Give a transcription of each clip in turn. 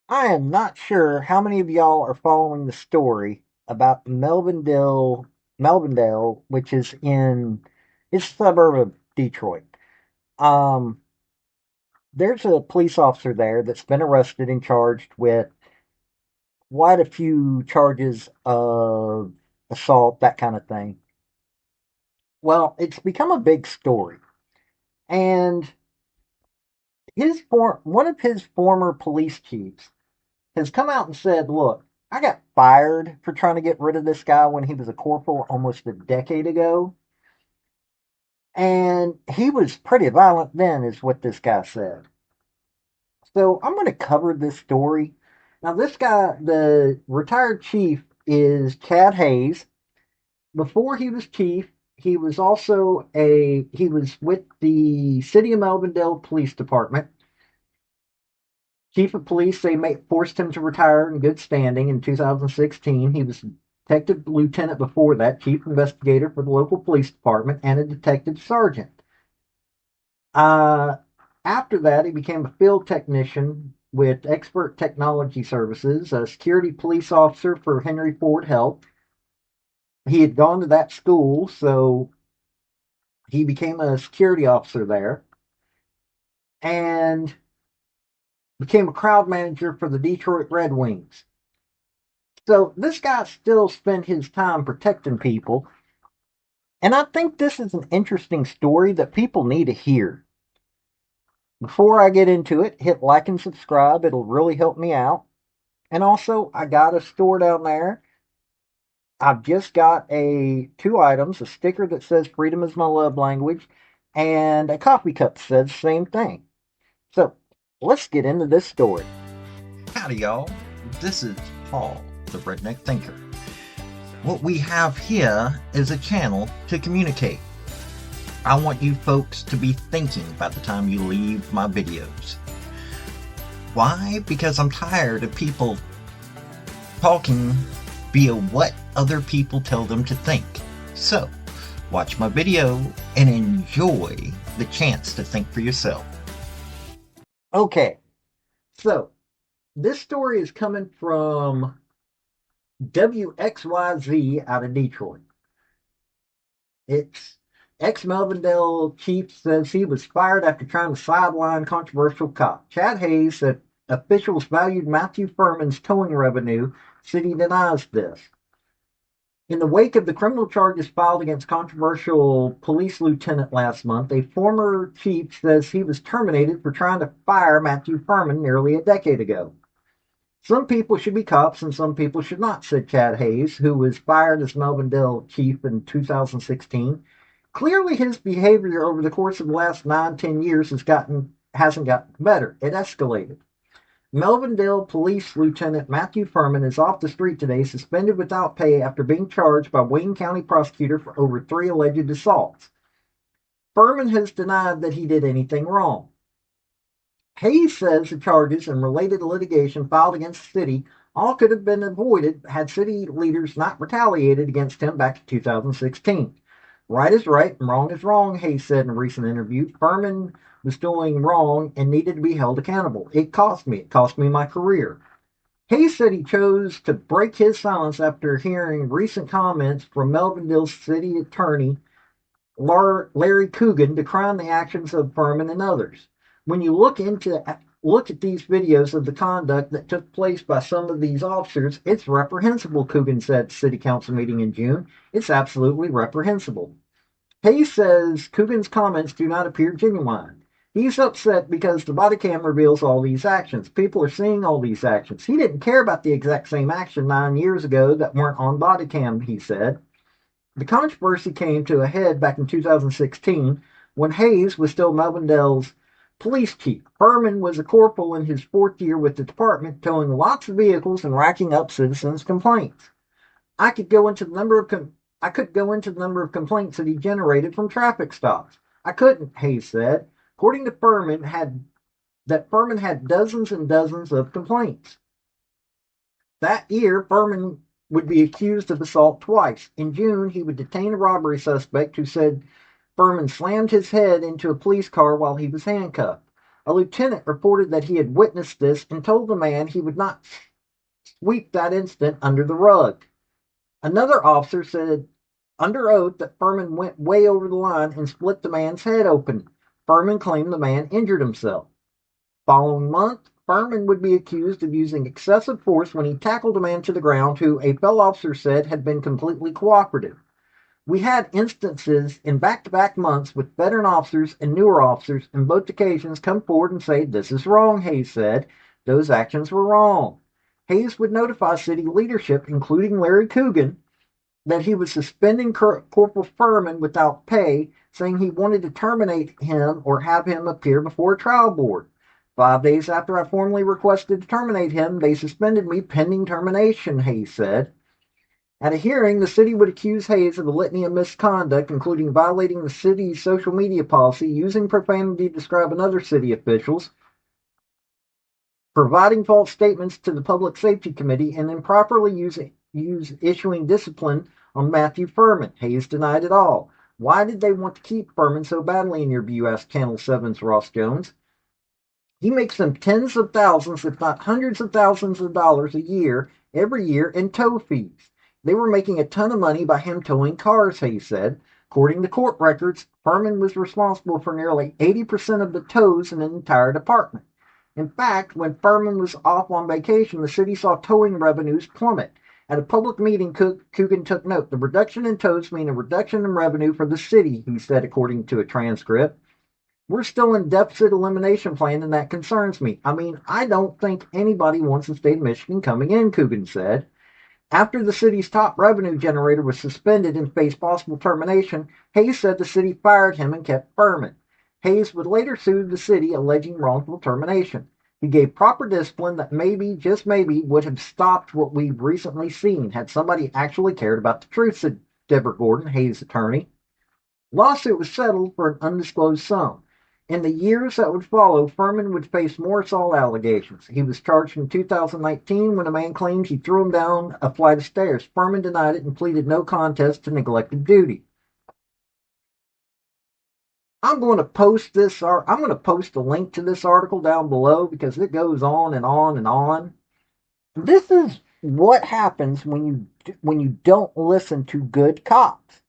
I am not sure how many of y'all are following the story about Melvindale, which is it's a suburb of Detroit. Um, there's a police officer there that's been arrested and charged with quite a few charges of assault, that kind of thing. Well, it's become a big story, and one of his former police chiefs has come out and said, look, I got fired for trying to get rid of this guy when he was a corporal almost a decade ago. And he was pretty violent then, is what this guy said. So I'm going to cover this story. Now, this guy, the retired chief, is Chad Hayse. Before he was chief, he was with the City of Melvindale Police Department. Chief of police, forced him to retire in good standing in 2016. He was detective lieutenant before that, chief investigator for the local police department, and a detective sergeant. Uh, After that, he became a field technician with Expert Technology Services, a security police officer for Henry Ford Health. He had gone to that school, so he became a security officer there and became a crowd manager for the Detroit Red Wings. So this guy still spent his time protecting people. And I think this is an interesting story that people need to hear. Before I get into it, hit like and subscribe. It'll really help me out. And also, I got a store down there. I've just got two items, a sticker that says freedom is my love language, and a coffee cup that says the same thing. So let's get into this story. Howdy, y'all. This is Paul, the Redneck Thinker. What we have here is a channel to communicate. I want you folks to be thinking by the time you leave my videos. Why? Because I'm tired of people talking via what other people tell them to think. So, watch my video and enjoy the chance to think for yourself. Okay, so this story is coming from WXYZ out of Detroit. It's ex-Melvindale chief says he was fired after trying to sideline controversial cop. Chad Hayse said officials valued Matthew Furman's towing revenue. City denies this. In the wake of the criminal charges filed against controversial police lieutenant last month, a former chief says he was terminated for trying to fire Matthew Furman nearly a decade ago. Some people should be cops and some people should not, said Chad Hayse, who was fired as Melvindale chief in 2016. Clearly, his behavior over the course of the last 9-10 years hasn't gotten better. It escalated. Melvindale Police Lieutenant Matthew Furman is off the street today, suspended without pay after being charged by Wayne County prosecutor for over 3 alleged assaults. Furman has denied that he did anything wrong. Hayse says the charges and related litigation filed against the city all could have been avoided had city leaders not retaliated against him back in 2016. Right is right and wrong is wrong, Hayse said in a recent interview. Furman was doing wrong and needed to be held accountable. It cost me. It cost me my career. Hayse said he chose to break his silence after hearing recent comments from Melvindale's city attorney, Larry Coogan, decrying the actions of Furman and others. When you look at these videos of the conduct that took place by some of these officers, it's reprehensible, Coogan said at the city council meeting in June. It's absolutely reprehensible. Hayse says Coogan's comments do not appear genuine. He's upset because the body cam reveals all these actions. People are seeing all these actions. He didn't care about the exact same action 9 years ago that weren't on body cam, he said. The controversy came to a head back in 2016 when Hayse was still Melvindale's police chief. Furman was a corporal in his 4th year with the department, towing lots of vehicles and racking up citizens' complaints. I could go into the number of complaints that he generated from traffic stops. I couldn't, Hayse said. According to Furman, Furman had dozens and dozens of complaints. That year, Furman would be accused of assault twice. In June, he would detain a robbery suspect who said Furman slammed his head into a police car while he was handcuffed. A lieutenant reported that he had witnessed this and told the man he would not sweep that incident under the rug. Another officer said under oath that Furman went way over the line and split the man's head open. Furman claimed the man injured himself. Following month, Furman would be accused of using excessive force when he tackled a man to the ground who a fellow officer said had been completely cooperative. We had instances in back-to-back months with veteran officers and newer officers in both occasions come forward and say, "This is wrong," Hayse said. "Those actions were wrong." Hayse would notify city leadership, including Larry Coogan, that he was suspending Corporal Furman without pay, saying he wanted to terminate him or have him appear before a trial board. 5 days after I formally requested to terminate him, they suspended me pending termination, Hayse said. At a hearing, the city would accuse Hayse of a litany of misconduct, including violating the city's social media policy, using profanity to describe another city officials, providing false statements to the Public Safety Committee, and improperly issuing discipline on Matthew Furman. Hayse denied it all. "Why did they want to keep Furman so badly in your view?" asked Channel 7's Ross Jones. "He makes them tens of thousands, if not hundreds of thousands of dollars a year, every year in tow fees. They were making a ton of money by him towing cars," Hayse said. According to court records, Furman was responsible for nearly 80% of the tows in an entire department. In fact, when Furman was off on vacation, the city saw towing revenues plummet. At a public meeting, Coogan took note. "The reduction in tows mean a reduction in revenue for the city," he said, according to a transcript. "We're still in deficit elimination plan, and that concerns me. I mean, I don't think anybody wants the state of Michigan coming in," Coogan said. After the city's top revenue generator was suspended and faced possible termination, Hayse said the city fired him and kept Furman. Hayse would later sue the city, alleging wrongful termination. He gave proper discipline that maybe, just maybe, would have stopped what we've recently seen had somebody actually cared about the truth, said Deborah Gordon, Hayes' attorney. Lawsuit was settled for an undisclosed sum. In the years that would follow, Furman would face more assault allegations. He was charged in 2019 when a man claimed he threw him down a flight of stairs. Furman denied it and pleaded no contest to neglected duty. I'm going to post a link to this article down below because it goes on and on and on. This is what happens when you don't listen to good cops.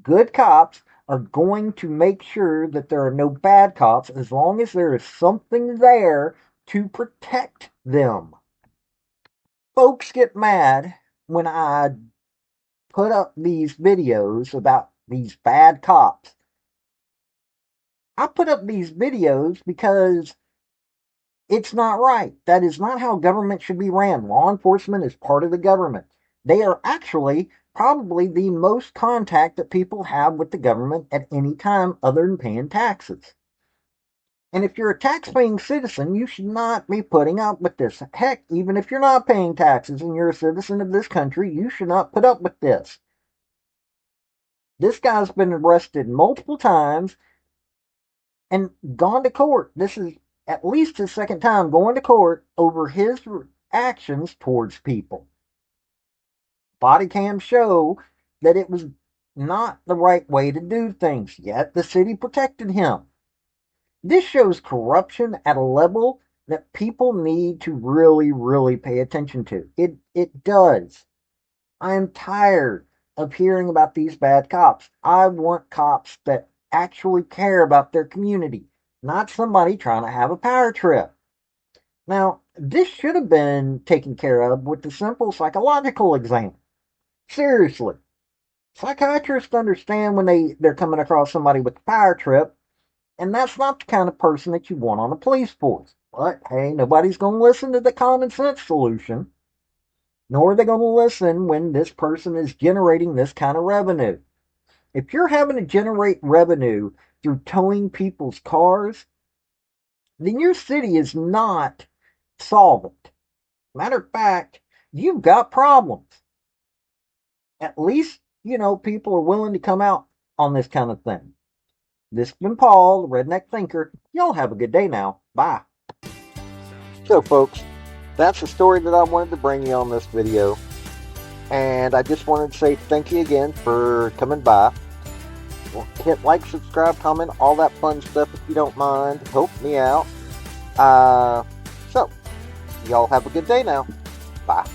Good cops are going to make sure that there are no bad cops as long as there is something there to protect them. Folks get mad when I put up these videos about these bad cops. I put up these videos because it's not right. That is not how government should be ran. Law enforcement is part of the government. They are actually probably the most contact that people have with the government at any time other than paying taxes. And if you're a tax-paying citizen, you should not be putting up with this. Heck, even if you're not paying taxes and you're a citizen of this country, you should not put up with this. This guy's been arrested multiple times and gone to court. This is at least his second time going to court over his actions towards people. Body cams show that it was not the right way to do things, yet the city protected him. This shows corruption at a level that people need to really, really pay attention to. It does. I am tired of hearing about these bad cops. I want cops that actually care about their community, not somebody trying to have a power trip. Now, this should have been taken care of with the simple psychological exam. Seriously. Psychiatrists understand when they're coming across somebody with a power trip, and that's not the kind of person that you want on a police force. But, hey, nobody's going to listen to the common sense solution, nor are they going to listen when this person is generating this kind of revenue. If you're having to generate revenue through towing people's cars, then your city is not solvent. Matter of fact, you've got problems. At least, people are willing to come out on this kind of thing. This has been Paul, the Redneck Thinker. Y'all have a good day now. Bye. So, folks, that's the story that I wanted to bring you on this video. And I just wanted to say thank you again for coming by. hit like, subscribe, comment, all that fun stuff if you don't mind. Help me out. So, y'all have a good day now. Bye.